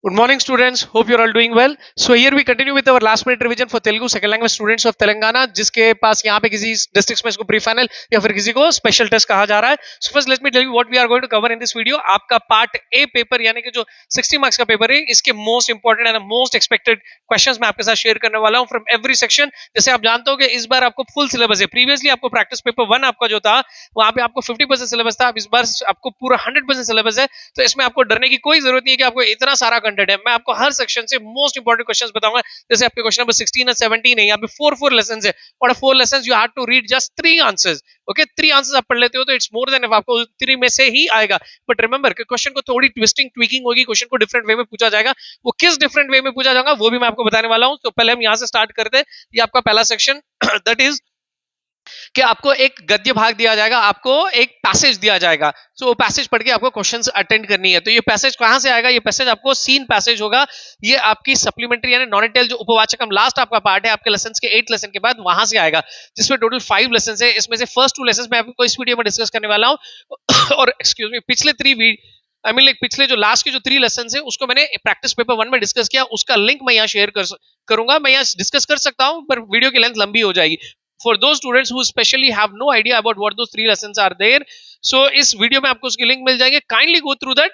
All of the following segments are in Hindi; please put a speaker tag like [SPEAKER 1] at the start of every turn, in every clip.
[SPEAKER 1] Good morning, students. Hope you're all doing well. So here we continue with our last minute revision for Telugu second language students of Telangana, जिसके पास यहाँ पे किसी डिस्ट्रिक्ट में इसको प्री फाइनल या फिर किसी को स्पेशल टेस्ट कहा जा रहा है. So first let me tell you what we are going to cover in this video. आपका पार्ट ए पेपर यानी कि जो 60 मार्क्स का पेपर है, इसके most important and most expected questions मैं आपके साथ शेयर करने वाला हूँ फ्रॉम एवरी सेक्शन. जैसे आप जानते हो कि इस बार आपको फुल सिलेबस है. प्रीवियसली आपको प्रैक्टिस पेपर 1 आपका जो था वहां पे आपको 50% सिलेबस था. अब इस बार आपको पूरा 100% सिलेबस है. तो इसमें आपको डरने की कोई जरूरत नहीं है कि आपको इतना सारा कंटेंट है. मैं आपको हर सेक्शन से मोस्ट इंपॉर्टेंट क्वेश्चंस बताऊंगा. जैसे आपके क्वेश्चन नंबर 16 और 17 है, यहाँ पे 4 लेसन है और 4 lesson you have to read just 3 answers. Okay, 3 answers आप पढ़ लेते हो तो इट्स मोर देन इफ. आपको 3 में से ही आएगा. बट रिमेंबर कि क्वेश्चन को थोड़ी ट्विस्टिंग ट्वीकिंग होगी. क्वेश्चन को डिफरेंट वे में पूछा जाएगा. वो किस डिफरेंट वे में पूछा जाएगा वो भी मैं आपको बताने वाला हूं. तो पहले हम यहां से स्टार्ट करते हैं. ये आपका पहला सेक्शन दैट इज कि आपको एक गद्य भाग दिया जाएगा, आपको एक पैसेज दिया जाएगा. सो वो पैसेज पढ़ के आपको क्वेश्चंस अटेंड करनी है. तो ये पैसेज कहां से आएगा? ये पैसेज आपको सीन पैसेज होगा. ये आपकी सप्लीमेंट्री यानी नॉनेटेल जो उपवाचकम लास्ट आपका पार्ट है आपके लेसन के 8 लेसन के बाद वहां से आएगा, जिसमें टोटल 5 लेसन है. इसमें से फर्स्ट 2 लेसन मैं आपको इस वीडियो में डिस्कस करने वाला हूं. और एक्सक्यूज मी, पिछले 3 आई मीन लाइक पिछले जो लास्ट के जो 3 लेसन है उसको मैंने प्रैक्टिस पेपर 1 में डिस्कस किया. उसका लिंक मैं यहाँ शेयर करूंगा. मैं यहाँ डिस्कस कर सकता हूं पर वीडियो की लेंथ लंबी हो जाएगी. For those students who especially have no idea about what those 3 lessons are there, so इस वीडियो में आपको उसकी लिंक मिल जाएंगे. Kindly go through that.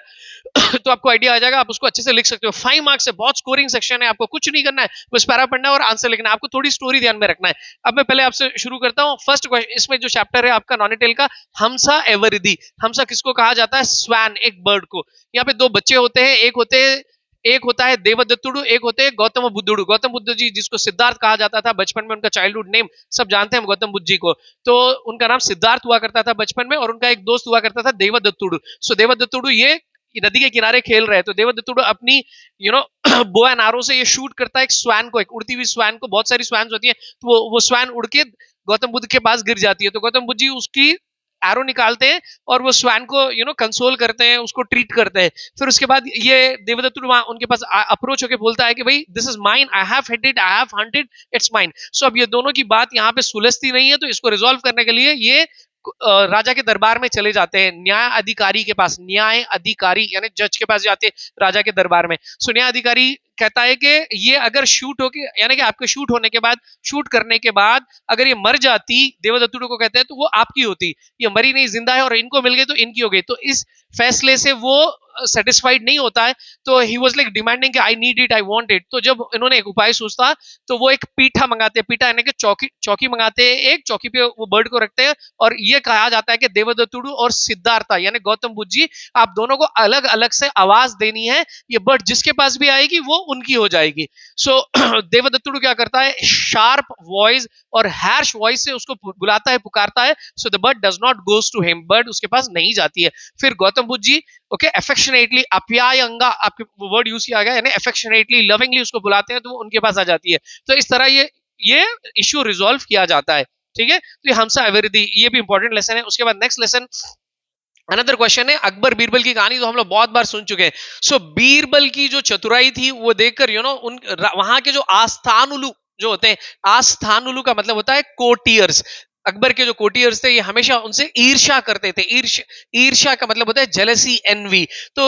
[SPEAKER 1] तो आपको आइडिया आ जाएगा, आप उसको अच्छे से लिख सकते हो. 5 मार्क्स है, बहुत स्कोरिंग सेक्शन है. आपको कुछ नहीं करना है, बस पैरा पढ़ना है और आंसर लिखना है. आपको थोड़ी स्टोरी ध्यान में रखना है. अब मैं पहले आपसे शुरू करता हूँ. फर्स्ट क्वेश्चन, इसमें जो चैप्टर है आपका नॉनेटेल का, हमसा एवरिदी. हमसा किसको कहा जाता है? स्वैन, एक बर्ड को. यहाँ पे 2 बच्चे होते हैं. एक होता है देवदत्तुडु, एक होते हैं गौतम बुद्धुडु. गौतम बुद्ध जी जिसको सिद्धार्थ कहा जाता था बचपन में, उनका चाइल्डहुड नेम सब जानते हैं हम गौतम बुद्ध जी को. तो उनका नाम सिद्धार्थ हुआ करता था बचपन में और उनका एक दोस्त हुआ करता था देवदत्तुडु. सो देवदत्तुडु ये नदी के किनारे खेल रहे हैं. तो देवदत्तुडु अपनी बो एंड आरो से ये शूट करता है एक स्वैन को, एक उड़ती हुई स्वैन को. बहुत सारी स्वैन होती है तो वो स्वैन उड़ के गौतम बुद्ध के पास गिर जाती है. तो गौतम बुद्ध जी उसकी एरो निकालते हैं और वो स्वैन को कंसोल करते हैं, उसको ट्रीट करते हैं. फिर उसके बाद ये देवदत्त उनके पास अप्रोच होकर बोलता है कि भाई this is mine, I have hit it, I have hunted, it's mine. So अब ये दोनों की बात यहाँ पे सुलझती नहीं है. तो इसको रिजोल्व करने के लिए ये राजा के दरबार में चले जाते हैं, न्याय अधिकारी के पास. न्याय अधिकारी यानी जज के पास जाते हैं राजा के दरबार में. सो न्याय अधिकारी कहता है कि ये अगर शूट होके यानी कि आपके शूट होने के बाद, शूट करने के बाद अगर ये मर जाती, देवदत्तुडु को कहते हैं, तो वो आपकी होती. ये मरी नहीं, जिंदा है और इनको मिल गई तो इनकी हो गई. तो इस फैसले से वो सेटिस्फाइड नहीं होता है. तो ही वाज लाइक डिमांडिंग कि I need it, I want it. तो जब इन्होंने एक उपाय सोचता तो वो एक पीठा मंगाते हैं. पीठा यानी कि चौकी मंगाते हैं. एक चौकी पे वो बर्ड को रखते हैं और ये कहा जाता है कि देवदत्तुडु और सिद्धार्था यानी गौतम बुद्ध जी, आप दोनों को अलग अलग से आवाज देनी है. ये बर्ड जिसके पास भी आएगी वो उनकी हो जाएगी. सो देवदत्तुडु क्या करता है, शार्प वॉइस और हैर्श वॉइस से उसको बुलाता है, पुकारता है. So the bird does not goes to him, bird उसके पास नहीं जाती है. फिर गौतम बुद्ध जी ओके अफेक्शनेटली, अप्यायंगा आपके वर्ड यूज किया गया, यानी अफेक्शनेटली लविंगली उसको बुलाते हैं तो वो उनके पास आ जाती है. तो इस तरह ये इश्यू रिजोल्व किया जाता है. ठीक है, तो ये हमसा एवरिदी ये भी इंपॉर्टेंट लेसन है. उसके बाद नेक्स्ट लेसन अनदर क्वेश्चन है, अकबर बीरबल की कहानी तो हम लोग बहुत बार सुन चुके हैं. सो बीरबल की जो चतुराई थी वो देखकर उन वहां के जो आस्थानुलू जो होते हैं, आस्थानुलू का मतलब होता है कोटियर्स. अकबर के जो कोटियर्स थे ये हमेशा उनसे ईर्ष्या करते थे. ईर्ष्या का मतलब होता है जेलसी, एनवी. तो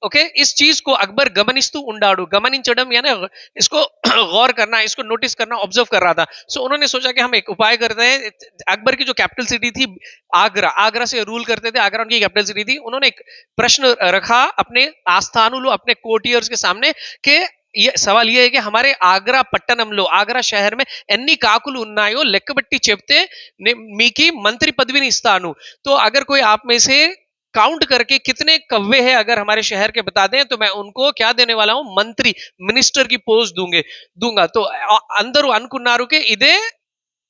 [SPEAKER 1] ओके इस चीज को अकबर गमनिस्तु उंडाड़ू, गमनिंचडम यानी इसको गौर करना, इसको नोटिस करना, ऑब्जर्व कर रहा था. सो उन्होंने सोचा कि हम एक उपाय करते हैं. अकबर की जो कैपिटल सिटी थी आगरा, आगरा से रूल करते थे, आगरा उनकी कैपिटल सिटी थी. उन्होंने एक प्रश्न रखा अपने आस्थानुलू, अपने कोटियर्स के सामने कि ये सवाल ये है कि हमारे आगरा पट्टनमलो, आगरा शहर में ఎన్ని కాకులు ఉన్నాయో లెక్కబెట్టి చెప్తే మీకి మంత్రి పదవిని ఇస్తాను. तो अगर कोई आप में से काउंट करके कितने कव्वे हैं अगर हमारे शहर के बता दें तो मैं उनको क्या देने वाला हूं, मंत्री, मिनिस्टर की पोस्ट दूंगा. तो अंदर अनुकुन्नारू के इदे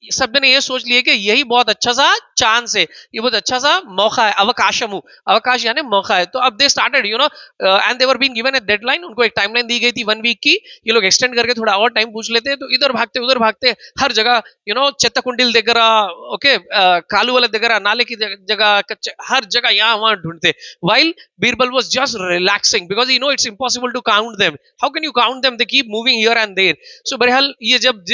[SPEAKER 1] सब ने ये सोच लिया कि यही बहुत अच्छा सा चांस है, ये बहुत अच्छा सा मौका है. अवकाशमु, अवकाश यानी मौका है. तो अब they started and they were being given A deadline. उनको एक टाइमलाइन दी गई थी 1 वीक की. ये लोग एक्सटेंड करके थोड़ा और टाइम पूछ लेते हैं. तो इधर भागते उधर भागते, हर जगह చెత్తకుండీల దగ్గర, ओके కాలువల దగ్గర, नाले की जगह, हर जगह यहाँ वहां ढूंढते. While Birbal was just relaxing because he know it's impossible to count them. How can you count them? They keep moving here and there. So बहरहाल ये जब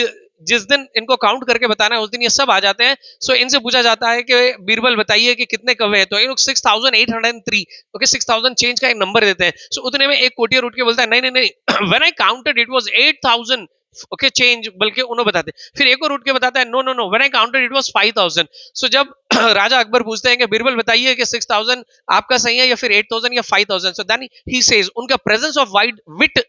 [SPEAKER 1] जिस दिन इनको काउंट करके बताना है उस दिन ये सब आ जाते हैं। सो इनसे पूछा जाता है कि बीरबल बताइए कि कितने कौवे हैं, तो ये लोग 6803 ओके 6000 चेंज का एक नंबर देते हैं। सो उतने में एक कोटियर उठ के बोलता है नहीं नहीं नहीं when I counted it was 8000 okay change, बल्कि उन्होंने बताते। फिर एक और उठ के बताता है no no no when I counted it was 5000। So जब राजा अकबर पूछते हैं कि बीरबल बताइए कि 6000 आपका सही है या फिर 8000 या 5000, सो देन ही सेज उनका प्रेजेंस ऑफ वाइड विट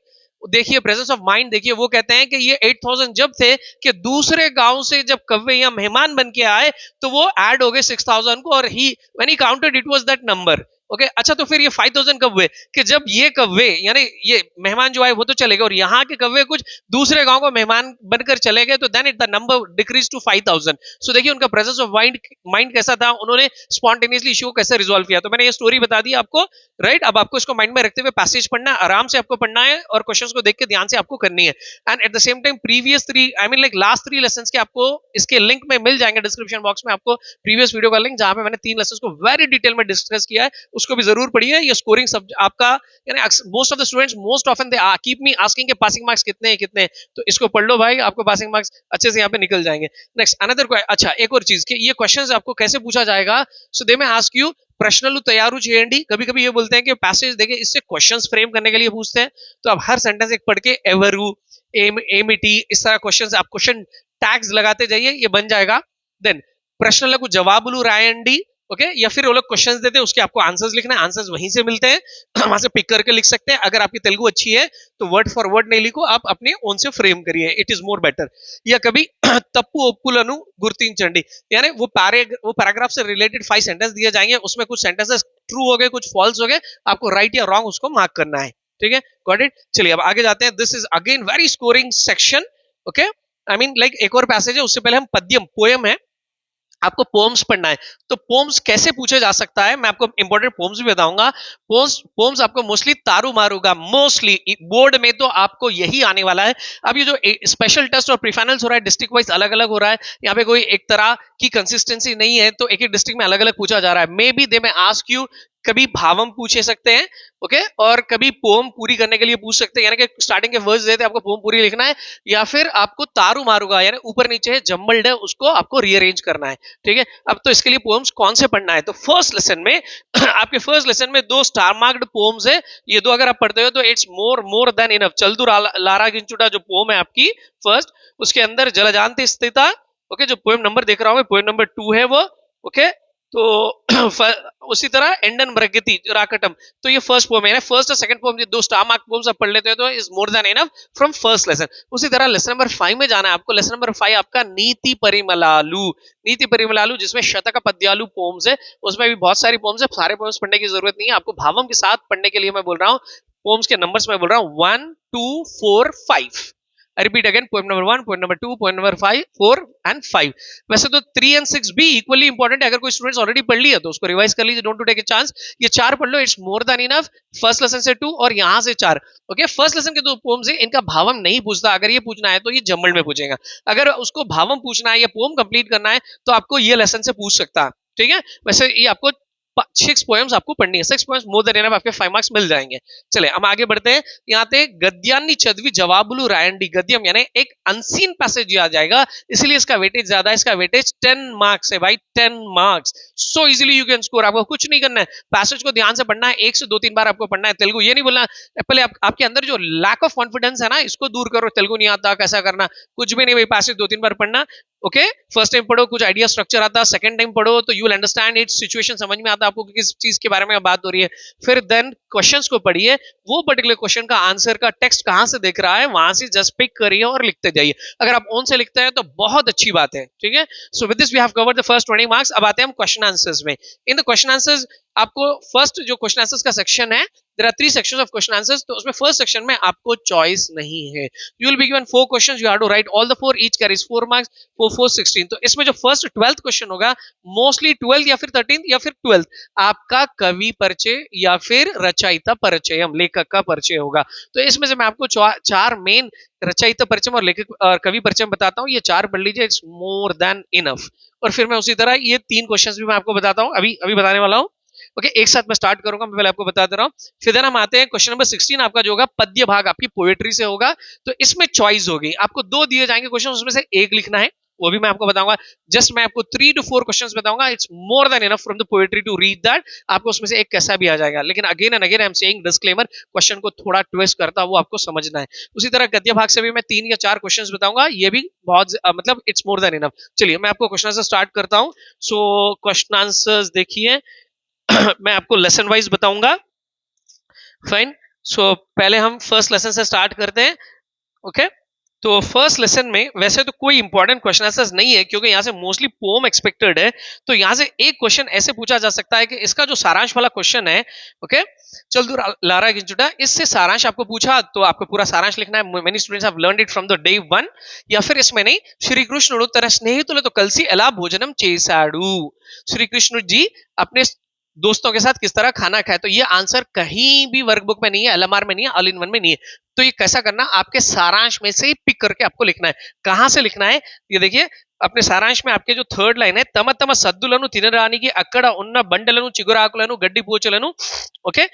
[SPEAKER 1] देखिए, प्रेजेंस ऑफ माइंड देखिए, वो कहते हैं कि ये 8000 जब थे कि दूसरे गांव से जब कव्वे या मेहमान बन के आए तो वो ऐड हो गए 6000 को, और ही when he counted it was that number okay. अच्छा, तो फिर ये 5000 कब हुए कि जब ये कव्वे यानी ये मेहमान जो आए वो तो चले गए और यहाँ के कव्वे कुछ दूसरे गांव को मेहमान बनकर चले गए, तो then it the number decreases to 5000। So देखिए उनका प्रेजेंस ऑफ माइंड कैसा था, उन्होंने स्पॉन्टेनियसली इशू को कैसे रिजॉल्व किया। तो मैंने ये स्टोरी बता दी आपको, राइट। अब आपको इसको माइंड में रखते हुए पैसेज पढ़ना है, आराम से आपको पढ़ना है और क्वेश्चंस को देख के ध्यान से आपको करनी है। And at the same time previous 3 I mean like last 3 lessons के आपको इसके लिंक में मिल जाएंगे डिस्क्रिप्शन बॉक्स में, आपको प्रीवियस वीडियो का लिंक जहां पे मैंने 3 लेसंस को वेरी डिटेल में डिस्कस किया है, उसको भी जरूर पढ़िए। ये स्कोरिंग सब आपका यानी most of the students most often they keep me asking के पासिंग मार्क्स कितने हैं कितने हैं, तो इसको पढ़ लो भाई, आपको पासिंग मार्क्स अच्छे से यहाँ पे निकल जाएंगे। नेक्स्ट अनदर अच्छा एक और चीज कि ये क्वेश्चंस आपको कैसे पूछा जाएगा। सो दे में आस्क यू प्रश्नलु तैयारू చేయండి। कभी कभी ये बोलते हैं कि पैसेज देखे इससे क्वेश्चंस फ्रेम करने के लिए पूछते हैं, तो आप हर सेंटेंस एक पढ़ के एवरू एमिटी इस तरह क्वेश्चंस आप क्वेश्चन टैग्स लगाते जाइए, ये बन जाएगा। देन प्रश्नలకు जवाबुలు రాయండి ओके या फिर वो लोग क्वेश्चंस देते हैं उसके आपको आंसर्स लिखना है, आंसर्स वहीं से मिलते हैं वहां से पिक करके लिख सकते हैं। अगर आपकी तेलुगु अच्छी है तो वर्ड फॉर वर्ड नहीं लिखो, आप अपने ओन से फ्रेम करिए, इट इज मोर बेटर। या कभी तप्पू ఒప్పులను గుర్తించండి यानी वो पैराग्राफ से रिलेटेड 5 सेंटेंस दिए जाएंगे, उसमें कुछ सेंटेंसेस ट्रू हो गए कुछ फॉल्स हो गए, आपको राइट या रॉन्ग उसको मार्क करना है, ठीक है। Got it. चलिए अब आगे जाते हैं। This is again very scoring section okay. I mean like एक और पैसेज है, उससे पहले हम पद्यम पोयम है, आपको पोम्स पढ़ना है। तो पोम्स कैसे पूछे जा सकता है, मैं आपको इंपॉर्टेंट पोम्स भी बताऊंगा। पोम्स आपको मोस्टली तारू मारूंगा, मोस्टली बोर्ड में तो आपको यही आने वाला है। अब ये जो स्पेशल टेस्ट और प्रीफाइनल्स हो रहा है डिस्ट्रिक्ट वाइज अलग अलग हो रहा है, यहाँ पे कोई एक तरह की कंसिस्टेंसी नहीं है, तो एक एक डिस्ट्रिक्ट में अलग अलग पूछा जा रहा है। मे बी दे में आस्क यू कभी भावम पूछे सकते हैं ओके, और कभी पोम पूरी करने के लिए पूछ सकते हैं, यानी कि स्टार्टिंग के वर्ड्स देते आपको पोम पूरी लिखना है, या फिर आपको तारू मारूंगा यानी ऊपर नीचे है जम्बल्ड है उसको आपको रीअरेंज करना है, ठीक है। अब तो इसके लिए पोम्स कौन से पढ़ना है, तो फर्स्ट लेसन में आपके फर्स्ट लेसन में 2 स्टार मार्क्ड पोम्स है, ये 2 अगर आप पढ़ते हो तो इट्स मोर देन इनफ। चलदू लारा गिंचुटा जो पोम है आपकी फर्स्ट, उसके अंदर जलजांति स्थिता ओके, जो पोएम नंबर देख रहा हूं पोएम नंबर 2 है वो ओके। तो उसी तरह एंडन ब्रगति राकटम, तो ये फर्स्ट पोएम है, फर्स्ट और सेकंड पोएम, ये 2 स्टार मार्क पोएम्स आप पढ़ लेते हो तो is more than enough from first lesson. उसी तरह लेसन नंबर 5 में जाना है आपको। लेसन नंबर 5 आपका नीति परिमलालु, नीति परिमलालु जिसमें शतक पद्यालु पोएम्स है, उसमें भी बहुत सारी पोएम्स है, सारे पोएम्स पढ़ने की जरूरत नहीं है, आपको भावम के साथ पढ़ने के लिए मैं बोल रहा हूँ। पोएम्स के नंबर्स मैं बोल रहा हूँ 1 2 4 5। I repeat again, point number 1, point number 2, point number 5, 4 and 5। वैसे तो 3 and 6 भी इक्वली इंपॉर्टेंट है, अगर कोई स्टूडेंट्स ऑलरेडी पढ़ लिया तो उसको रिवाइज कर लीजिए, don't to take a chance. ये 4 पढ़ लो, it's more than enough. First lesson से 2 और यहाँ से 4 ओके। फर्स्ट लेसन के 2 पोएम्स है, इनका भावम नहीं पूछता, अगर ये पूछना है तो ये जम्बल में पूछेगा। अगर उसको भावम पूछना है या पोएम कंप्लीट करना है तो आपको ये लेसन से पूछ सकता है, ठीक है। वैसे ये आपको 6 पोएम्स आपको पढ़नी है, 6 पोएम्स मोर देन इनफ, आपके 5 मार्क्स मिल जाएंगे। चले हम आगे बढ़ते हैं। यहाँ पे गद्यान्नी चदवी जवाबुलु रायंडी, गद्यम यानी एक अनसीन पैसेज आ जाएगा, इसलिए इसका वेटेज ज्यादा है, इसका वेटेज 10 मार्क्स है भाई, 10 marks. So easily you can score. आपको कुछ नहीं करना है, पैसेज को ध्यान से पढ़ना है, 1 से 2-3 बार आपको पढ़ना है तेलुगु। ये नहीं बोलना पहले आपके अंदर जो लैक ऑफ कॉन्फिडेंस है ना इसको दूर करो, तेलुगु नहीं आता कैसा करना, कुछ भी नहीं भाई, पैसेज 2-3 बार पढ़ना ओके। फर्स्ट टाइम पढ़ो कुछ आइडिया स्ट्रक्चर आता, सेकंड टाइम पढ़ो तो you will understand it's situation, समझ में आता आपको किस चीज के बारे में बात हो रही है। फिर देन क्वेश्चंस को पढ़िए, वो पर्टिकुलर क्वेश्चन का आंसर का टेक्स्ट कहां से दिख रहा है वहां से जस्ट पिक करिए और लिखते जाइए। अगर आप ओन से लिखते हैं तो बहुत अच्छी बात है, ठीक है। So with this we have covered the first 20 marks. अब आते हैं हम क्वेश्चन आंसर्स में। इन द क्वेश्चन आंसर्स आपको फर्स्ट जो क्वेश्चन आंसर्स का सेक्शन है, there are 3 sections of question answers, तो उसमें फर्स्ट सेक्शन में आपको चॉइस नहीं है। You will be given 4 questions, you have to write all the 4, each carries 4 marks, 4 4 16। तो इसमें जो फर्स्ट 12th क्वेश्चन होगा मोस्टली 12th या फिर 13th या फिर 12th आपका कवि परिचय या फिर रचयिता परिचय, हम लेखक का परिचय होगा। तो इसमें से मैं आपको 4 मेन रचयिता परिचय और लेखक और कवि परिचय बताता हूँ, ये 4 पढ़ लीजिए, इट्स मोर देन इनफ। और फिर मैं उसी तरह ये 3 क्वेश्चंस भी मैं आपको बताता हूँ, अभी बताने वाला हूँ ओके, एक साथ मैं स्टार्ट करूंगा, मैं पहले आपको बता दे रहा हूँ। फिर देन हम आते हैं क्वेश्चन नंबर 16, आपका जो होगा पद्य भाग आपकी पोएट्री से होगा। तो इसमें चॉइस होगी, आपको 2 दिए जाएंगे क्वेश्चन, उसमें से एक लिखना है, वो भी मैं आपको बताऊंगा। जस्ट मैं आपको 3 to 4 क्वेश्चंस बताऊंगा, it's more than enough from the poetry to read that. आपको उसमें से एक कैसा भी आ जाएगा, लेकिन again and again I am saying disclaimer, question को थोड़ा ट्विस्ट करता वो आपको समझना है। उसी तरह गद्य भाग से भी मैं 3 या 4 क्वेश्चंस बताऊंगा, ये भी बहुत मतलब इट्स मोर देन इनफ। चलिए मैं आपको क्वेश्चन से स्टार्ट करता हूं। सो क्वेश्चन आंसर्स देखिए, मैं आपको लेसन वाइज बताऊंगा। फाइन। सो पहले हम फर्स्ट लेसन से स्टार्ट करते हैं। ओके, तो फर्स्ट लेसन में वैसे तो कोई इंपॉर्टेंट क्वेश्चन आंसर्स नहीं है, क्योंकि यहां से मोस्टली पोम एक्सपेक्टेड है। तो यहां से एक क्वेश्चन ऐसे पूछा जा सकता है कि इसका जो सारांश वाला क्वेश्चन है, ओके, चल दूर लारा गिंचुटा, इससे सारांश आपको पूछा तो आपको पूरा सारांश लिखना है। Many students have learned it from the day 1, या फिर इसमें नहीं, श्री कृष्ण तन स्नेहितुले तो कलसी एला भोजनम चेसाडू, श्री कृष्ण जी अपने दोस्तों के साथ किस तरह खाना खाए। तो ये आंसर कहीं भी वर्कबुक में नहीं है, एलएमआर में नहीं है, ऑल इन वन में नहीं है। तो ये कैसा करना, आपके सारांश में से ही पिक करके आपको लिखना है। कहां से लिखना है, ये देखिए अपने सारांश में आपके जो थर्ड लाइन है, तम तम सद्दुలను తినడానికి అక్కడ ఉన్న బండలను చిగురాకులను గడ్డి పోచలను ఓకే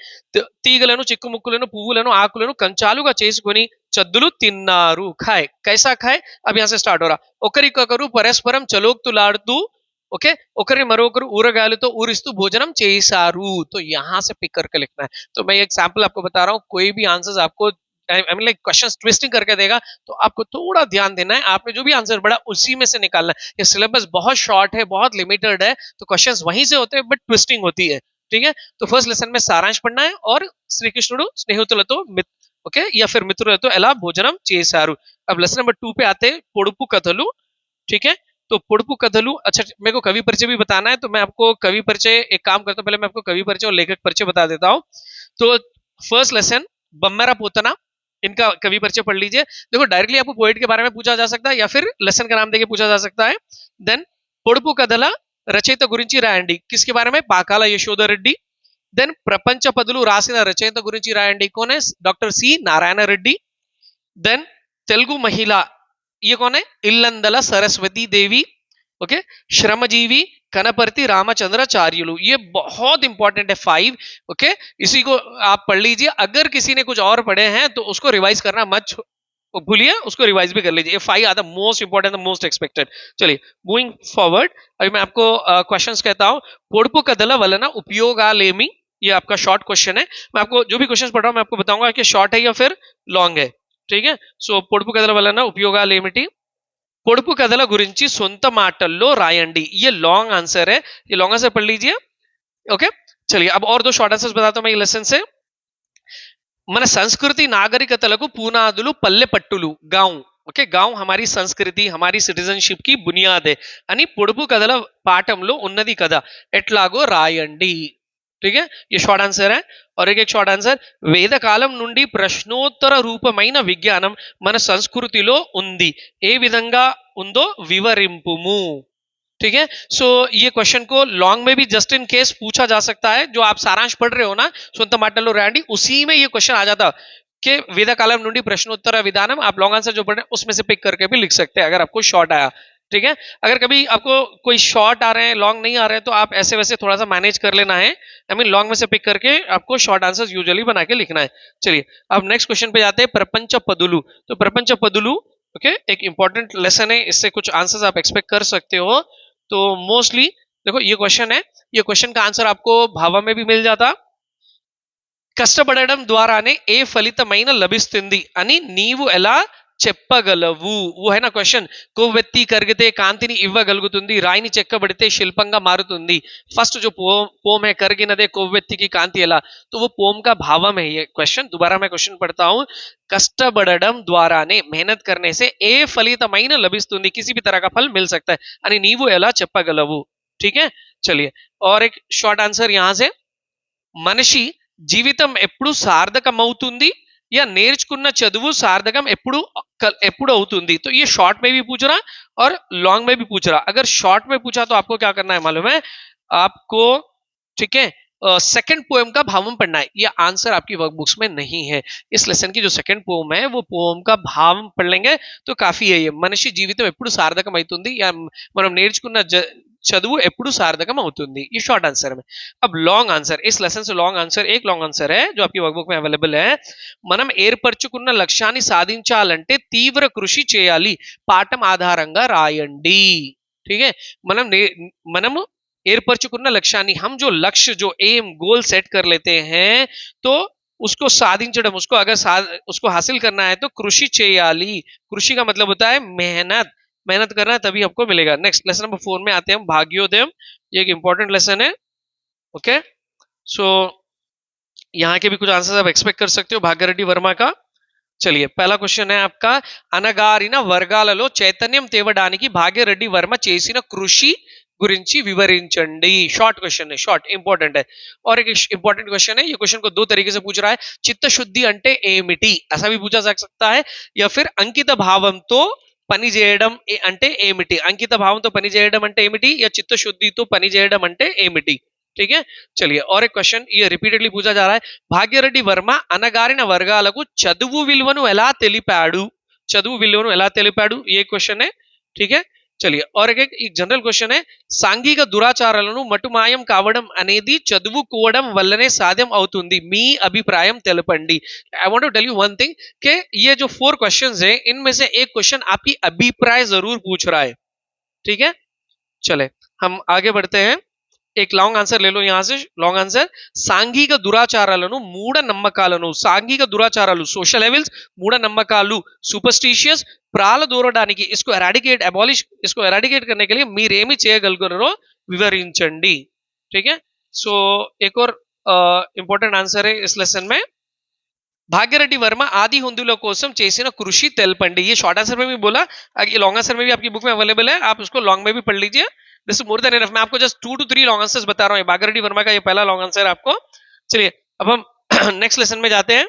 [SPEAKER 1] తీగలను చిక్కుముక్కులను పువ్వులను ఆకులను కంచాలుగా చేసుకొని చద్దులు తిన్నారు, खाए। कैसा खाए, अब यहां से स्टार्ट हो रहा, ఒకరికొకరు పరస్పరం చలోక్తులాడుతూ ओके ఒకరి మరొకరు ఊరగాయలతో ఊరిస్తూ భోజనం చేశారు। तो यहां से पिक करके लिखना है। तो मैं एक सैंपल आपको बता रहा हूं, कोई भी आंसर्स आपको I mean like questions twisting करके देगा, तो आपको थोड़ा ध्यान देना है। आपने जो भी आंसर पढ़ा उसी में से निकालना है। ये सिलेबस बहुत शॉर्ट है, बहुत लिमिटेड है, तो क्वेश्चंस वहीं से होते हैं, बट ट्विस्टिंग होती है। ठीक है, तो फर्स्ट लेसन में सारांश पढ़ना है और श्री कृष्णुడు స్నేహితులతో ओके या फिर మిత్రులతో ఎలా భోజనం చేశారు। अब लेसन नंबर 2 पे आते हैं, పొడుపు కథలు। ठीक है, तो పొడుపు కథలు, अच्छा मेरे को कवि परिचय भी बताना है, तो मैं आपको कवि परिचय एक काम करता हूं, पहले मैं आपको कवि परिचय और लेखक परिचय बता देता हूं। तो फर्स्ट लेसन बम्मेरा पोतना, इनका कवि परिचय पढ़ लीजिए। देखो डायरेक्टली आपको पोएट के बारे में पूछा जा सकता है, या फिर लेसन का नाम देके पूछा जा सकता है। देन పొడుపు కథల రచయిత గురించి రాయండి, किसके बारे में, పాకాల యశోద రెడ్డి। देन ప్రపంచ పదులు రాసిన రచయిత గురించి రాయండి, कौन है, doctor C Narayana Reddy. Then Telugu महिला, ये कौन है, इल्लंदल सरस्वती देवी। ओके, श्रमजीवी कनपर्ति रामचंद्राचार्युलु, ये बहुत इंपॉर्टेंट है 5। ओके, इसी को आप पढ़ लीजिए। अगर किसी ने कुछ और पढ़े हैं तो उसको रिवाइज करना मत भूलिए, उसको रिवाइज भी कर लीजिए। ये 5 are the most important, the most expected. चलिए मूविंग फॉरवर्ड, अभी मैं आपको क्वेश्चंस कहता हूं। పొడుపు కథల వలన ఉపయోగాలేమి, ये आपका शॉर्ट क्वेश्चन है। मैं आपको जो भी क्वेश्चन पढ़ रहा हूं मैं आपको बताऊंगा कि शॉर्ट है या फिर लॉन्ग है। ठीक है, సో పొడుపు కథల వలన ఉపయోగాలేమిటి, పొడుపు కథల గురించి సొంత మాటల్లో రాయండి, ये लॉन्ग आंसर है, ये लॉन्ग आंसर पढ़ लीजिए। ओके, चलिए अब और 2 शॉर्ट आंसर्स बताता हूं मैं ये लेसन से। మన సంస్కృతి నాగరికతలకు పునాదులు పల్లె పట్టులు, गांव। ఓకే, गांव हमारी संस्कृति हमारी सिटीजनशिप की बुनियाद है అని పొడుపు కథల పాఠంలో ఉన్నది కదా, ఎట్లాగో రాయండి। ठीक है, ये शॉर्ट आंसर है। और एक शॉर्ट आंसर, వేద కాలం నుండి ప్రశ్నోత్తర రూపమైన విజ్ఞానం మన సంస్కృతిలో ఉంది, ఏ విధంగా ఉందో వివరింపుము। ठीक है, सो ये क्वेश्चन को लॉन्ग में भी जस्ट इन केस पूछा जा सकता है। जो आप सारांश पढ़ रहे हो ना, सुनता माटलो रैंडी, उसी में ये क्वेश्चन आ जाता कि वेदा कालम नुंडी प्रश्नोत्तर विधानम, आप लॉन्ग आंसर जो पढ़ रहे हैं उसमें से पिक करके भी लिख सकते हैं अगर आपको शॉर्ट आया। ठीक है, अगर कभी आपको कोई शॉर्ट आ रहे हैं लॉन्ग नहीं आ रहे हैं, तो आप ऐसे वैसे थोड़ा सा मैनेज कर लेना है। आई मीन लॉन्ग में से पिक करके आपको शॉर्ट आंसर यूजुअली बना के लिखना है। चलिए अब नेक्स्ट क्वेश्चन पे जाते हैं, प्रपंच पदुलु। तो प्रपंच पदुलु ओके एक इंपॉर्टेंट लेसन है, इससे कुछ आंसर्स आप एक्सपेक्ट कर सकते हो। तो मोस्टली देखो ये क्वेश्चन है, ये क्वेश्चन का आंसर आपको भावा में भी मिल जाता। కష్టపడడం ద్వారానే ఏ ఫలితమైన లభిస్తుంది అని నీవు ఎలా చెప్పగలవు, वो है ना क्वेश्चन। కొవ్వెత్తి కరిగితే కాంతిని ఇవ్వగలుగుతుంది, రాయిని చెక్కబడితే శిల్పంగా మారుతుంది। फर्स्ट जो पोम है, కరిగినదే కొవ్వెత్తికి కాంతి ఎలా, तो वो पोम का भावम है ये क्वेश्चन। दोबारा मैं क्वेश्चन पढ़ता हूं, కష్టపడడం ద్వారానే मेहनत करने से ఏ ఫలితమైన లభిస్తుంది, किसी भी तरह का फल मिल सकता है అని నీవు ఎలా చెప్పగలవు। ठीक है, चलिए और एक शॉर्ट आंसर यहां से, మనిషి జీవితం ఎప్పుడు సార్థకమవుతుంది या నేర్చుకున్న చదువు సార్థకం ఎప్పుడు ఎప్పుడు అవుతుంది। तो ये शॉर्ट में भी पूछ रहा और लॉन्ग में भी पूछ रहा। अगर शॉर्ट में पूछा तो आपको क्या करना है मालूम है, आपको ठीक है सेकंड पोएम का भावम पढ़ना है। ये आंसर आपकी वर्कबुक्स में नहीं है। इस लेसन की जो सेकंड पोएम है वो पोएम का भावम पढ़ लेंगे तो काफी है। ये మనిషి జీవితం ఎప్పుడు సార్థకమవుతుంది या మనం నేర్చుకున్న చదువు ఎప్పుడు సార్థకం అవుతుంది. ये शॉर्ट आंसर है. अब लॉन्ग आंसर, इस लेसन से लॉन्ग आंसर, एक लॉन्ग आंसर है जो आपकी वर्कबुक में अवेलेबल है. మనం ఏర్పరచుకున్న లక్ష్యాన్ని సాధించాలంటే తీవ్ర కృషి చేయాలి. పాఠం ఆధారంగా రాయండి. ठीक है. మనము ఏర్పరచుకున్న లక్ష్యాన్ని, हम जो लक्ष्य जो एम गोल सेट कर लेते हैं तो उसको साधिंचडम, उसको हासिल करना है तो कृषि చేయాలి. कृषि का मतलब होता है मेहनत करना, तभी आपको मिलेगा. नेक्स्ट लेसन नंबर 4 में आते हैं हम, भाग्योदयम. ये एक इंपॉर्टेंट लेसन है. ओके, सो यहाँ के भी कुछ आंसर्स आप एक्सपेक्ट कर सकते हो भाग्य रेड्डी वर्मा का. चलिए, पहला क्वेश्चन है आपका, అనగారిన వర్గాలలో చైతన్యం తేవడానికి భాగ్యరెడ్డి వర్మ చేసిన కృషి गुरिंची विवरिंचंडी. शॉर्ट क्वेश्चन है, शॉर्ट इंपॉर्टेंट है. और एक इंपॉर्टेंट क्वेश्चन है, ये क्वेश्चन को दो तरीके से पूछ रहा है. चित्त शुद्धि अंटे ఏమిటి, ऐसा भी पूछा जा सकता है. या फिर अंकित భావంతో పని చేయడం అంటే ఏమిటి, అంకిత భావంతో పని చేయడం అంటే ఏమిటి, या चित्त शुद्धिతో పని చేయడం అంటే ఏమిటి. ठीक है. चलिए, और एक क्वेश्चन ये रिपीटेडली पूछा जा रहा है, భాగ్యరెడ్డి వర్మ అనగారిన వర్గాలకు చదువు విలువను ఎలా తెలిపాడు. చదువు విలువను ఎలా తెలిపాడు, ये क्वेश्चन है. ठीक है. चलिए, और एक जनरल क्वेश्चन है, సాంఘిక దురాచారాలను మటుమాయం కావడం అనేది చదువుకోవడం వల్లనే సాధ్యం అవుతుంది. మీ అభిప్రాయం తెలపండి. I want to tell you one thing कि ये जो 4 क्वेश्चंस है इनमें से एक क्वेश्चन आपकी अभिप्राय जरूर पूछ रहा है. ठीक है. चले, हम आगे बढ़ते हैं. एक लॉन्ग आंसर ले लो यहां से. लॉन्ग आंसर, సాంఘిక దురాచారాలను మూఢ నమ్మకాలను, సాంఘిక దురాచారాలు సోషల్ లెవెల్స్, మూఢ నమ్మకాలు सुपरस्टिशियस ప్రాలదూరడానికి, इसको एराडिकेट एबॉलिश, इसको एराडिकेट करने के लिए మీరేమి చేయగలుగుతారో వివరించండి. ठीक है. सो एक और इंपॉर्टेंट आंसर है इस लेसन में, भाग्यरेड्डी वर्मा आदि हिंदुओं कोसम చేసిన కృషి తెలపండి. ये शॉर्ट आंसर में भी बोला, ये लॉन्ग आंसर में भी आपकी बुक में अवेलेबल है, आप उसको लॉन्ग में भी पढ़ लीजिए. This is more than enough. मैं आपको जस्ट 2 to 3 लॉन्ग आंसर्स बता रहा हूँ. भाग्यरेड्डी वर्मा का ये पहला लॉन्ग आंसर है आपको. चलिए, अब हम नेक्स्ट लेसन में जाते हैं.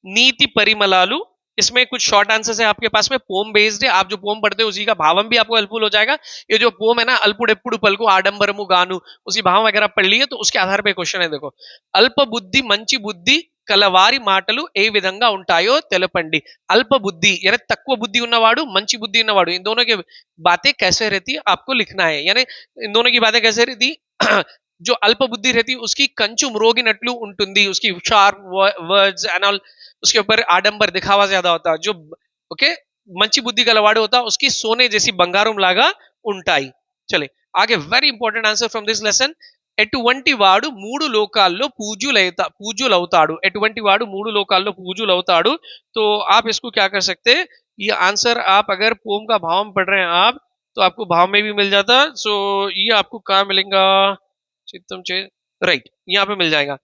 [SPEAKER 1] नीति परिमलालु, इसमें कुछ शॉर्ट आंसर्स है आपके पास में, पोम बेस्ड है. आप जो पोम पढ़ते हो उसी का भावम भी आपको हेल्पफुल हो जाएगा. ये जो पोम है ना, अल्पुडेप्पुडु पलकु आडंबरमु गानु, उसी भाव वगैरह पढ़ लिए तो उसके आधार पर क्वेश्चन है. देखो, अल्प बुद्धि मंची बुद्धि కలవారి మాటలు ఏ విధంగా ఉంటాయో తెలపండి. अल्प बुद्धि यानी तक्व बुद्धि ఉన్నవాడు, మంచి బుద్ధి ఉన్నవాడు, इन दोनों की बातें कैसे रहती आपको लिखना है. यानी इन दोनों की बातें कैसे रहती, जो अल्प बुद्धि रहती उसकी कंचु మ్రోగినట్లు ఉంటుంది, उसकी शार्प वर्ड्स एंड ऑल, उसके ऊपर आडंबर दिखावा ज्यादा होता. जो ओके మంచి బుద్ధి గలవాడు होता उसकी सोने जैसी బంగారం లాగా ఉంటాయి. चले आगे, very important answer from this lesson, ఎటువంటి వాడు మూడు లోకాల్లో పూజ్యులవుతాడు. ఎటువంటి వాడు మూడు లోకాల్లో పూజ్యులవుతాడు. तो आप इसको क्या कर सकते हैं, ये आंसर आप अगर पोम का भाव में पढ़ रहे हैं आप, तो आपको भाव में भी मिल जाता. सो ये आपको कहाँ मिलेगा, चित्तम चे राइट, यहाँ पे मिल जाएगा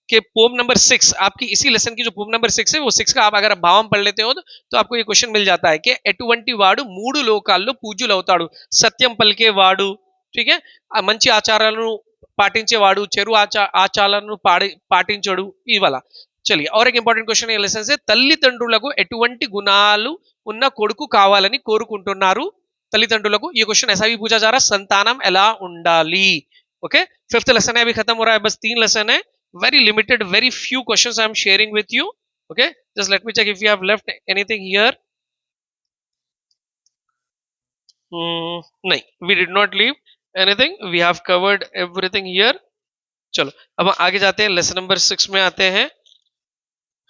[SPEAKER 1] कि पोम नंबर 6, आपकी इसी लेसन की जो पोम नंबर 6 है, वो 6 का आप अगर भाव में पढ़ लेते हो तो आपको ये क्वेश्चन मिल जाता है कि ఎటువంటి వాడు మూడు లోకాల్లో పూజ్యులవుతాడు. సత్యం పలికే వాడు, ठीक है, మంచి ఆచారాలను పాటించేవాడు, చెడు ఆచారాలను పాటించడు, ఇవాళ. చలిए, और एक इंपॉर्टेंट क्वेश्चन ये लेसन से, తల్లిదండ్రులకు ఎటువంటి గుణాలు ఉన్న కొడుకు కావాలని కోరుకుంటున్నారు. తల్లిదండ్రులకు, ये क्वेश्चन ऐसा भी पूछा जा रहा है, संताనం ఎలా ఉండాలి. ओके, 5th लेसन है, अभी खत्म हो रहा है, बस 3 लेसन है. Very limited, very few questions I am sharing with you. Okay, just let me check if you have left anything here. नहीं, we did not leave anything, we have covered everything here. चलो, अब आगे जाते हैं, लेसन नंबर 6 में आते हैं.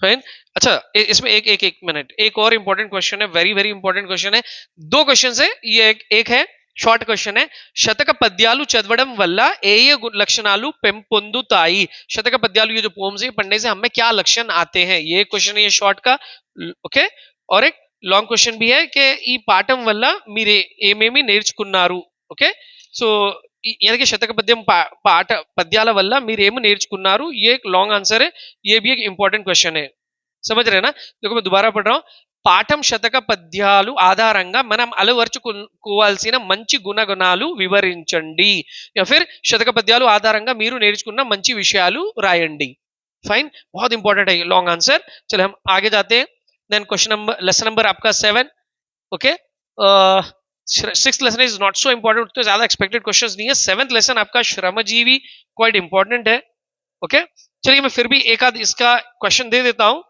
[SPEAKER 1] फाइन. अच्छा, इसमें एक मिनट, एक और इंपॉर्टेंट क्वेश्चन है, वेरी वेरी इंपॉर्टेंट क्वेश्चन है. 2 क्वेश्चन है, ये एक है షార్ట్ క్వశ్చన్ है, శతక పద్యాలు చదవడం వల్ల ఏ ఏ లక్షణాలు పెంపొందుతాయి. శతక పద్యాలు ये जो पोम्स है पढ़ने से हमें क्या लक्षण आते हैं, ये क्वेश्चन है ये शॉर्ट का. ओके, और एक లాంగ్ క్వశ్చన్ भी है कि ఈ పాఠం వల్ల మీరు ఏమేమి నేర్చుకున్నారు. ఓకే, సో यानी శతక పద్యం పాఠ పద్యాల వల్ల మీరు ఏమి నేర్చుకున్నారు, ये एक लॉन्ग आंसर है. ये भी एक इंपॉर्टेंट क्वेश्चन है, समझ रहे ना. देखो मैं दोबारा पढ़ रहा हूँ. పాఠం శతక పద్యాలు ఆధారంగా మనం అలవర్చుకోవాల్సిన మంచి గుణగణాలు వివరించండి. या फिर శతక పద్యాలు ఆధారంగా మీరు నేర్చుకున్న మంచి విషయాలు రాయండి. फाइन, बहुत इंपॉर्टेंट है लॉन्ग आंसर. चलिए हम आगे जाते हैं. Then question number, lesson number आपका 7. Okay, 6th lesson is not so important, तो ज्यादा एक्सपेक्टेड क्वेश्चंस नहीं है. 7th लेसन आपका श्रमजीवी क्वाइट इंपॉर्टेंट है. ओके, चलिए मैं फिर भी एक आध इसका क्वेश्चन दे देता हूं.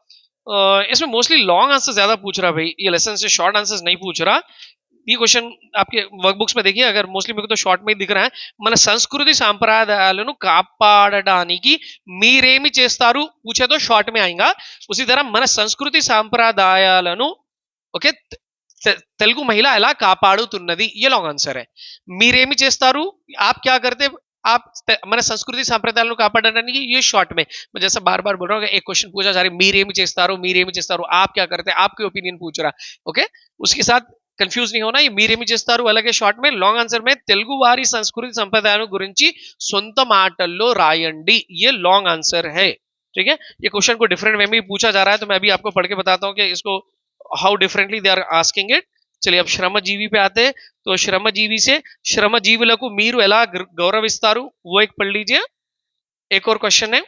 [SPEAKER 1] इसमें मोस्टली लॉन्ग आंसर ज्यादा पूछ रहा भाई, ये लेसन से शॉर्ट आंसर्स नहीं पूछ रहा. ये क्वेश्चन आपके वर्कबुक्स में देखिए, अगर मोस्टली मेरे को तो शॉर्ट में ही दिख रहा है. మన సంస్కృతి సాంప్రదాయాలను కాపాడడానికి మీరేమి చేస్తారు पूछे तो शॉर्ट में आएगा. उसी तरह మన సంస్కృతి సాంప్రదాయాలను ఓకే తెలుగు మహిళ ఎలా కాపాడుతున్నది, ये लॉन्ग आंसर है. మీరేమి చేస్తారు, आप क्या करते, आप మన సంస్కృతి సాంప్రదాయాలను కాపాడడానికి, ये शॉर्ट में. मैं जैसा बार बार बोल रहा हूँ, एक क्वेश्चन पूछा जा रहा है మీరేమి చేస్తారు, आप क्या करते हैं, आपके ओपिनियन पूछ रहा. ओके, उसके साथ कंफ्यूज नहीं होना. ये మీరేమి చేస్తారు అలాగే షార్ట్ में. లాంగ్ ఆన్సర్ में తెలుగు వారి సంస్కృతి సంప్రదాయాల గురించి సొంత మాటల్లో రాయండి, ये लॉन्ग आंसर है. ठीक है, ये क्वेश्चन को डिफरेंट वे में पूछा जा रहा है, तो मैं अभी आपको पढ़ के बताता हूँ कि इसको how differently they are asking it. चलिए अब श्रमजीवी पे आते हैं. तो श्रमजीवी से श्रमजीవులకు మీరు ఎలా గౌరవిస్తారు, वो एक पढ़ लीजिए. एक और क्वेश्चन है,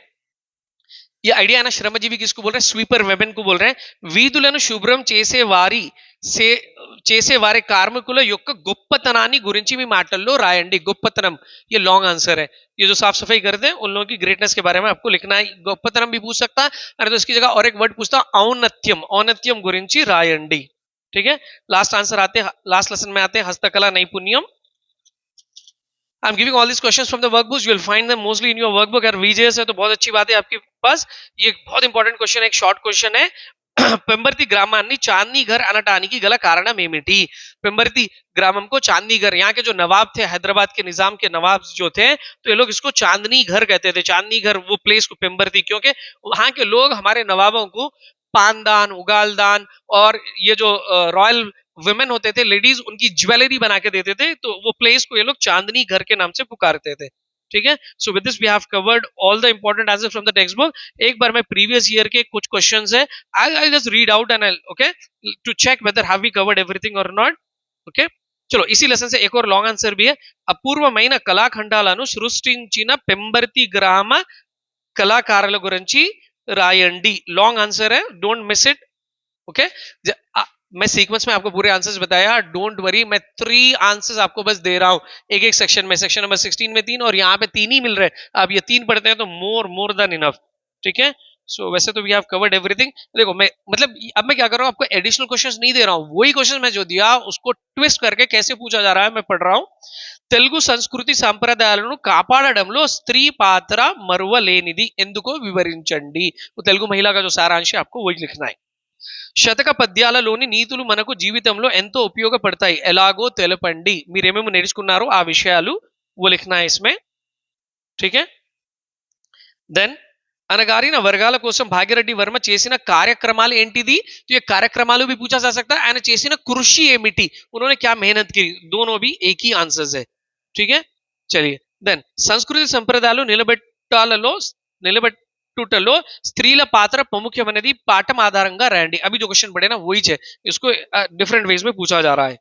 [SPEAKER 1] ये ఐడియా है ना, श्रमजीवी किसको बोल रहे हैं, स्वीपर वेबन को बोल रहे हैं. వీధులను శుభ్రం చేసే వారి కార్మికుల యొక్క గొప్పతనాన్ని గురించి మీ మాటల్లో రాయండి. గొప్పతనం, ये लॉन्ग आंसर है. ये जो साफ सफाई करते हैं उन लोगों की ग्रेटनेस के बारे में आपको लिखना है. గొప్పతనం भी पूछ सकता है, अरे तो इसकी जगह और एक वर्ड पूछता, औन्नत्यम, औन्नत्यम గురించి రాయండి. ठीक है, लास्ट आंसर आते हैं, लास्ट लेसन में आते हैं, हस्तकला नैपुण्यम. I am giving all this questions from the workbook, you will find them mostly in your workbook. अगर वीजेएस है तो बहुत अच्छी बात है आपके पास. ये बहुत इंपॉर्टेंट क्वेश्चन है, एक शॉर्ट क्वेश्चन है. పెంబర్తి గ్రామాన్ని చాందనీ घर అనటానికి గల కారణం ఏమిటి. పెంబర్తి ग्रामम को चांदनी घर, यहाँ के जो नवाब थे, हैदराबाद के निजाम के नवाब जो थे, तो ये लोग इसको चांदनी घर कहते थे. चांदनी घर वो प्लेस को पेम्बरती, क्योंकि वहां के लोग हमारे नवाबों को पानदान, उगालदान और ये जो रॉयल वुमेन होते थे, लेडीज, उनकी ज्वेलरी बना के देते थे. तो वो प्लेस को ये लोग चांदनी घर के नाम से पुकारते थे. ठीक है, so with this we have covered all the important answer from the textbook. एक बार मैं प्रीवियस ईयर के कुछ क्वेश्चंस है, I just read out and okay to check whether have we covered everything और नॉट. ओके, चलो इसी लेसन से एक और लॉन्ग आंसर भी है. అపూర్వమైన కళాఖండాలను సృష్టించిన పెంబర్తి గ్రామ కళాకారుల గురించి రాయండి. लॉन्ग आंसर है, डोंट मिस इट. ओके, मैं सीक्वेंस में आपको पूरे आंसर्स बताया, डोंट वरी. मैं 3 आंसर्स आपको बस दे रहा हूं एक एक सेक्शन में. सेक्शन नंबर 16 में 3 और यहाँ पे 3 ही मिल रहे हैं. आप ये 3 पढ़ते हैं तो मोर देन इनफ. ठीक है, सो वैसे तो वी हैव कवर्ड एवरीथिंग. देखो मैं मतलब अब मैं क्या कर रहा हूँ, आपको एडिशनल क्वेश्चंस नहीं दे रहा हूँ, वही क्वेश्चन मैं जो दिया उसको ट्विस्ट करके कैसे पूछा जा रहा है मैं पढ़ रहा हूँ. తెలుగు సంస్కృతి సంప్రదాయాలను కాపాడడంలో స్త్రీ పాత్ర మరువలేనిది ఎందుకో వివరించండి. वो तेलुगु महिला का जो सारांश है आपको वही लिखना है. శతక పద్యాలలోని నీతులు మనకు జీవితంలో ఎంతో ఉపయోగపడతాయి, ఎలాగో తెలపండి. మీరేమేమి నేర్చుకున్నారో ఆ విషయాలు वो लिखना है इसमें. ठीक है, देन అనగారిన వర్గాల కోసం భాగ్యరెడ్డి వర్మ చేసిన కార్యక్రమాలు ఏంటిది. तो ये కార్యక్రమాలు भी पूछा जा सकता है. ఆయన చేసిన కృషి ఏమిటి, उन्होंने क्या मेहनत की, दोनों भी एक ही आंसर्स है. ठीक है, चलिए देन సంస్కృతి సంప్రదాయాలు నిలబెట్టుటలో స్త్రీల పాత్ర ప్రముఖమైనది పాఠం ఆధారంగా రాయండి. अभी जो क्वेश्चन पढ़े ना वही है, इसको डिफरेंट वेज में पूछा जा रहा है.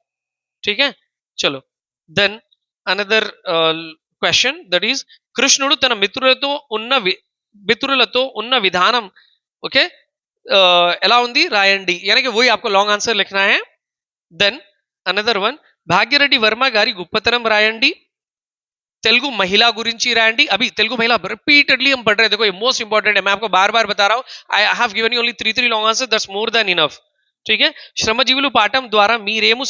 [SPEAKER 1] ठीक है, चलो देन अनदर क्वेश्चन दट ఈస్ కృష్ణుడు తన మిత్రులతో ఉన్న విధానం ఓకే ఎలా ఉంది రాయండి, यानी कि वही आपको लॉन्ग आंसर लिखना है. Then another one, Bhagya Reddy Varma గారి గొప్పతనం రాయండి, तेलुगु महिला गुरिंची रायंडी. अभी तेलुगु महिला रिपीटेडली हम पढ़ रहे हैं, देखो ये मोस्ट इंपॉर्टेंट है, मैं आपको बार बार बता रहा हूं. I have given you only 3 long answer, that's more than enough. ठीक है, శ్రమజీవులు పాఠం ద్వారా మీరేము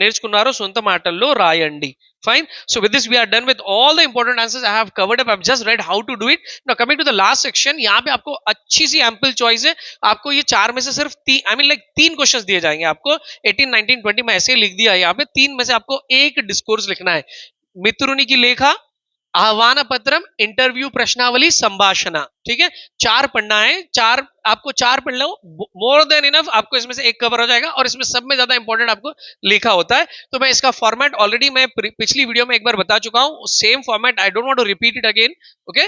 [SPEAKER 1] నేర్చుకున్నారో సొంత మాటల్లో రాయండి. Fine, so with this we are done with all the important answers I have covered up. I've just read how to do it. Now coming to the last section, यहाँ पे आपको अच्छी सी एम्पल चॉइस है. आपको ये 4 में से सिर्फ 3 क्वेश्चंस दिए जाएंगे. आपको 18, 19, 20 में ऐसे लिख दिया. यहाँ पे 3 में से आपको एक डिस्कोर्स लिखना है. मित्रुनि की लेखा, आह्वान पत्रम, इंटरव्यू, प्रश्नावली, संभाषण. ठीक है, 4 पढ़ना है. 4 आपको 4 पढ़ लो, मोर देन इनफ. आपको इसमें से एक कवर हो जाएगा और इसमें सब में ज्यादा इंपॉर्टेंट आपको लिखा होता है. तो मैं इसका फॉर्मेट ऑलरेडी मैं पिछली वीडियो में एक बार बता चुका हूं, same format, I don't want to repeat it again. Okay,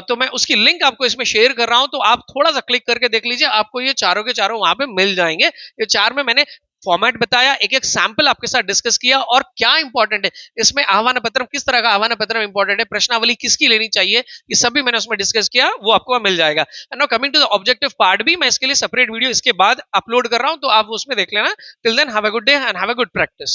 [SPEAKER 1] तो मैं उसकी लिंक आपको इसमें शेयर कर रहा हूं, तो आप थोड़ा सा क्लिक करके देख लीजिए, आपको ये चारों के चारों वहां पे मिल जाएंगे. ये 4 में मैंने फॉर्मेट बताया, एक एक सैंपल आपके साथ डिस्कस किया और क्या इंपॉर्टेंट है इसमें, आह्वान पत्रम किस तरह का आह्वान पत्रम इंपॉर्टेंट है, प्रश्नावली किसकी लेनी चाहिए, ये सब भी मैंने उसमें डिस्कस किया, वो आपको मिल जाएगा. And now coming to the objective part भी, मैं इसके लिए सेपरेट वीडियो इसके बाद अपलोड कर रहा हूं, तो आप उसमें देख लेना. Till then have a good day and have a good practice.